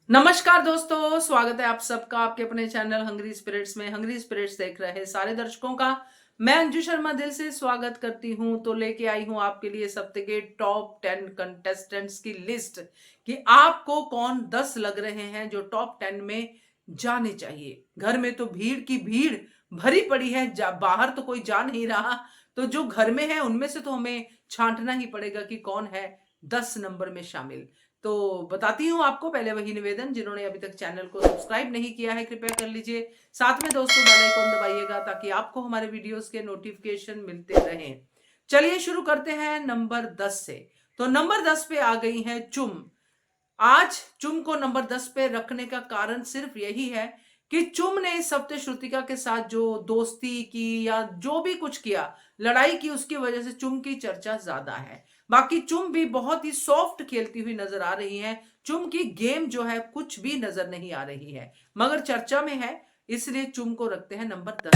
नमस्कार दोस्तों, स्वागत है आप सबका आपके अपने चैनल हंग्री स्पिरिट्स में। हंग्री स्पिरिट्स देख रहे सारे दर्शकों का मैं अंजू शर्मा दिल से स्वागत करती हूं। तो लेके आई हूं आपके लिए इस हफ्ते के टॉप 10 कंटेस्टेंट्स की लिस्ट कि आपको कौन 10 लग रहे हैं जो टॉप 10 में जाने चाहिए। घर में तो भीड़ की भीड़ भरी पड़ी है, बाहर तो कोई जा नहीं रहा, तो जो घर में है उनमें से तो हमें छांटना ही पड़ेगा कि कौन है 10 नंबर में शामिल। तो बताती हूँ आपको, पहले वही निवेदन, जिन्होंने अभी तक चैनल को सब्सक्राइब नहीं किया है कृपया कर लीजिए। साथ में दोस्तों बेल आइकन दबाइएगा ताकि आपको हमारे वीडियोस के नोटिफिकेशन मिलते रहें। चलिए शुरू करते हैं नंबर 10 से। तो नंबर 10 पे आ गई है चुम। आज चुम को नंबर 10 पे रखने का कारण सिर्फ यही है कि चुम ने इस हफ्ते श्रुतिका के साथ जो दोस्ती की या जो भी कुछ किया, लड़ाई की, उसकी वजह से चुम की चर्चा ज्यादा है। बाकी चुम भी बहुत ही सॉफ्ट खेलती हुई नजर आ रही है। चुम की गेम जो है कुछ भी नजर नहीं आ रही है, मगर चर्चा में है, इसलिए चुम को रखते हैं नंबर 10।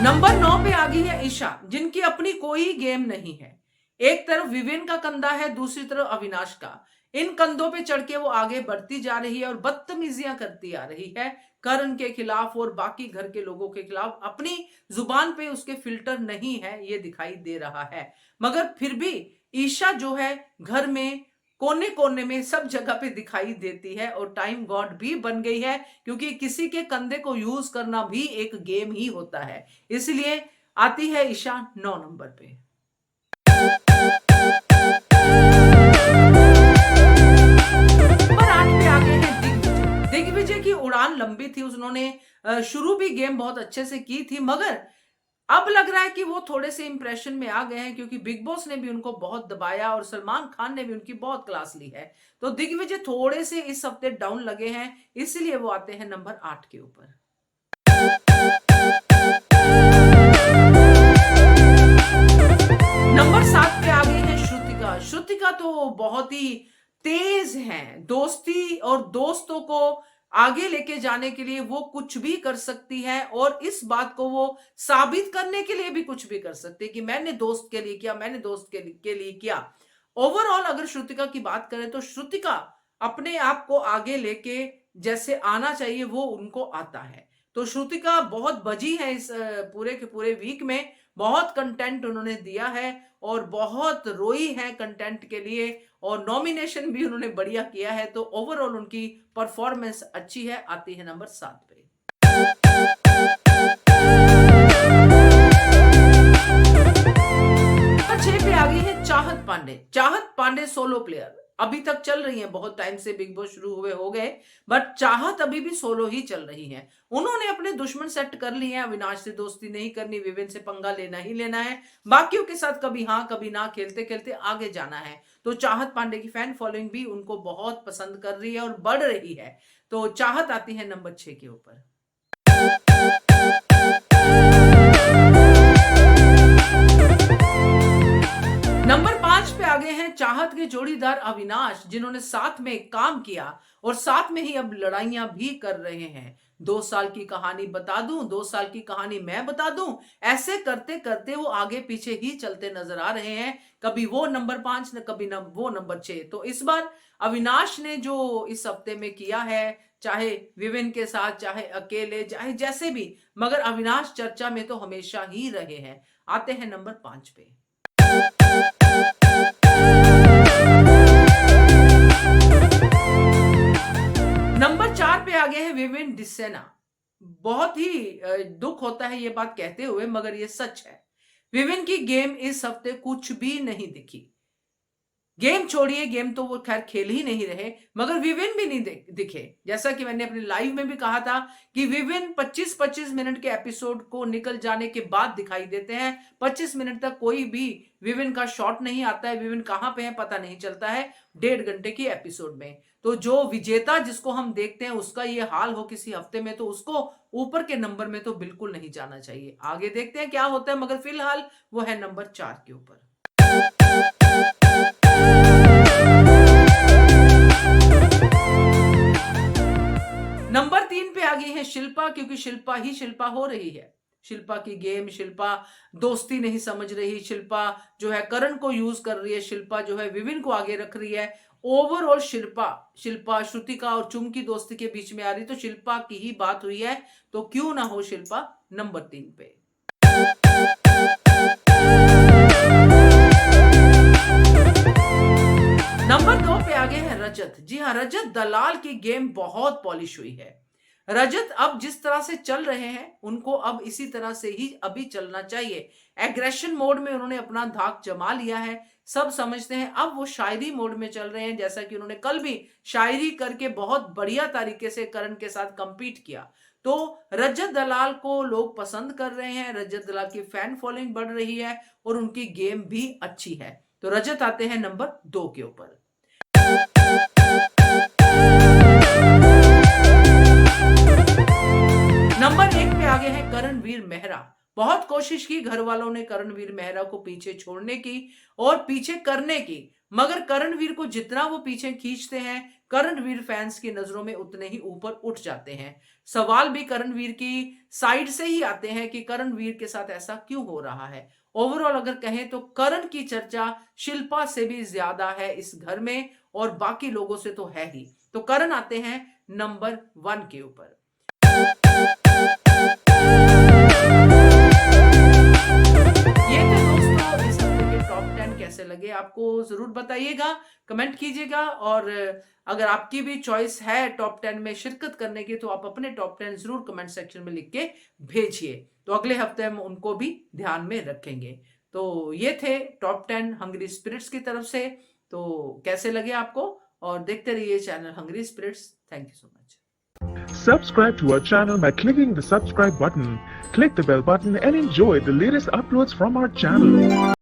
नंबर 9 पे आ गई है ईशा, जिनकी अपनी कोई गेम नहीं है। एक तरफ विवेन का कंधा है, दूसरी तरफ अविनाश का। इन कंधों पे चढ़ के वो आगे बढ़ती जा रही है और बदतमीजियां करती आ रही है करण के खिलाफ और बाकी घर के लोगों के खिलाफ। अपनी जुबान पे उसके फिल्टर नहीं है, ये दिखाई दे रहा है। मगर फिर भी ईशा जो है घर में कोने कोने में सब जगह पे दिखाई देती है और टाइम गॉड भी बन गई है, क्योंकि किसी के कंधे को यूज करना भी एक गेम ही होता है। इसलिए आती है ईशा 9 नंबर पे। नंबर 8 पे आ गए हैं दिग्विजय। दिग्विजय की उड़ान लंबी थी, उन्होंने शुरू भी गेम बहुत अच्छे से की थी, मगर अब लग रहा है कि वो थोड़े से इंप्रेशन में आ गए हैं, क्योंकि बिग बॉस ने भी उनको बहुत दबाया और सलमान खान ने भी उनकी बहुत क्लास ली है। तो दिग्विजय थोड़े से इस हफ्ते डाउन लगे हैं, इसलिए वो आते हैं नंबर 8 के ऊपर। नंबर 7 पे आ गई है श्रुतिका। श्रुतिका तो बहुत ही तेज हैं दोस्ती और दोस्तों को आगे लेके जाने के लिए। वो कुछ भी कर सकती है और इस बात को वो साबित करने के लिए भी कुछ भी कर सकती है कि मैंने दोस्त के लिए किया, मैंने दोस्त के लिए किया। ओवरऑल अगर श्रुतिका की बात करें तो श्रुतिका अपने आप को आगे लेके जैसे आना चाहिए वो उनको आता है। तो श्रुतिका बहुत बजी है इस पूरे के पूरे वीक में। बहुत कंटेंट उन्होंने दिया है और बहुत रोई है कंटेंट के लिए, और नॉमिनेशन भी उन्होंने बढ़िया किया है। तो ओवरऑल उनकी परफॉर्मेंस अच्छी है, आती है नंबर 7 पे। नंबर 6 पे आ गई है चाहत पांडे। चाहत पांडे सोलो प्लेयर अभी तक चल रही है, बहुत टाइम से बिग बॉस शुरू हुए हो गए, बट चाहत अभी भी सोलो ही चल रही है। उन्होंने अपने दुश्मन सेट कर लिए हैं। अविनाश से दोस्ती नहीं करनी, विवेन से पंगा लेना ही लेना है, बाकियों के साथ कभी हाँ कभी ना खेलते खेलते आगे जाना है। तो चाहत पांडे की फैन फॉलोइंग भी उनको बहुत पसंद कर रही है और बढ़ रही है। तो चाहत आती है नंबर 6 के ऊपर। नंबर 5 पे आ गए हैं चाहत के जोड़ीदार अविनाश, जिन्होंने साथ में काम किया और साथ में ही अब लड़ाइयां भी कर रहे हैं। 2 साल की कहानी बता दूं, 2 साल की कहानी मैं बता दूं, ऐसे करते करते वो आगे पीछे ही चलते नजर आ रहे हैं। कभी वो नंबर 5 न कभी वो नंबर 6। तो इस बार अविनाश ने जो इस हफ्ते में किया है, चाहे विवेन के साथ, चाहे अकेले, चाहे जैसे भी, मगर अविनाश चर्चा में तो हमेशा ही रहे हैं। आते हैं नंबर 5 पे। नंबर 4 पे आ गए हैं विवेन डिसेना। बहुत ही दुख होता है ये बात कहते हुए, मगर ये सच है। विवेन की गेम इस हफ्ते कुछ भी नहीं दिखी। गेम छोड़िए, गेम तो वो खैर खेल ही नहीं रहे, मगर विवेन भी नहीं दिखे। जैसा कि मैंने अपने लाइव में भी कहा था कि विवेन 25-25 मिनट के एपिसोड को निकल जाने के बाद दिखाई देते हैं। 25 मिनट तक कोई भी विवेन का शॉट नहीं आता है, विवेन कहां पे है पता नहीं चलता है 1.5 घंटे की एपिसोड में। तो जो विजेता जिसको हम देखते हैं उसका ये हाल हो किसी हफ्ते में, तो उसको ऊपर के नंबर में तो बिल्कुल नहीं जाना चाहिए। आगे देखते हैं क्या होता है, मगर फिलहाल वो है नंबर 4 के ऊपर। नंबर 3 पे आ गई है शिल्पा, क्योंकि शिल्पा ही शिल्पा हो रही है। शिल्पा की गेम, शिल्पा दोस्ती नहीं समझ रही, शिल्पा जो है करण को यूज कर रही है, शिल्पा जो है विविन को आगे रख रही है। ओवरऑल शिल्पा शिल्पा श्रुतिका और चुम की दोस्ती के बीच में आ रही, तो शिल्पा की ही बात हुई है, तो क्यों ना हो शिल्पा नंबर 3 पे। नंबर 2 पे आगे है रजत। जी हाँ, रजत दलाल की गेम बहुत पॉलिश हुई है। रजत अब जिस तरह से चल रहे हैं उनको अब इसी तरह से ही अभी चलना चाहिए। एग्रेशन मोड में उन्होंने अपना धाक जमा लिया है, सब समझते हैं। अब वो शायरी मोड में चल रहे हैं, जैसा कि उन्होंने कल भी शायरी करके बहुत बढ़िया तरीके से करण के साथ कंपीट किया। तो रजत दलाल को लोग पसंद कर रहे हैं, रजत दलाल की फैन फॉलोइंग बढ़ रही है और उनकी गेम भी अच्छी है। तो रजत आते हैं नंबर 2 के ऊपर। नंबर 1 पे आगे है करणवीर मेहरा। बहुत कोशिश की घर वालों ने करणवीर मेहरा को पीछे छोड़ने की और पीछे करने की, मगर करणवीर को जितना वो पीछे खींचते हैं करणवीर फैंस की नजरों में उतने ही ऊपर उठ जाते हैं। सवाल भी करणवीर की साइड से ही आते हैं कि करणवीर के साथ ऐसा क्यों हो रहा है। ओवरऑल अगर कहें तो करण की चर्चा शिल्पा से भी ज्यादा है इस घर में, और बाकी लोगों से तो है ही। तो करण आते हैं नंबर 1 के ऊपर। ये थे दोस्तों इस हफ्ते के टॉप 10। कैसे लगे आपको जरूर बताइएगा, कमेंट कीजिएगा। और अगर आपकी भी चॉइस है टॉप 10 में शिरकत करने की तो आप अपने टॉप 10 जरूर कमेंट सेक्शन में लिख के भेजिए, तो अगले हफ्ते हम उनको भी ध्यान में रखेंगे। तो ये थे टॉप 10 हंग्री स्पिरिट्स की तरफ से। तो कैसे लगे आपको, और देखते रहिए channel Hungry Spirits. Thank you so much. Subscribe to our channel by clicking the subscribe button. Click the bell button and enjoy the latest uploads from our channel.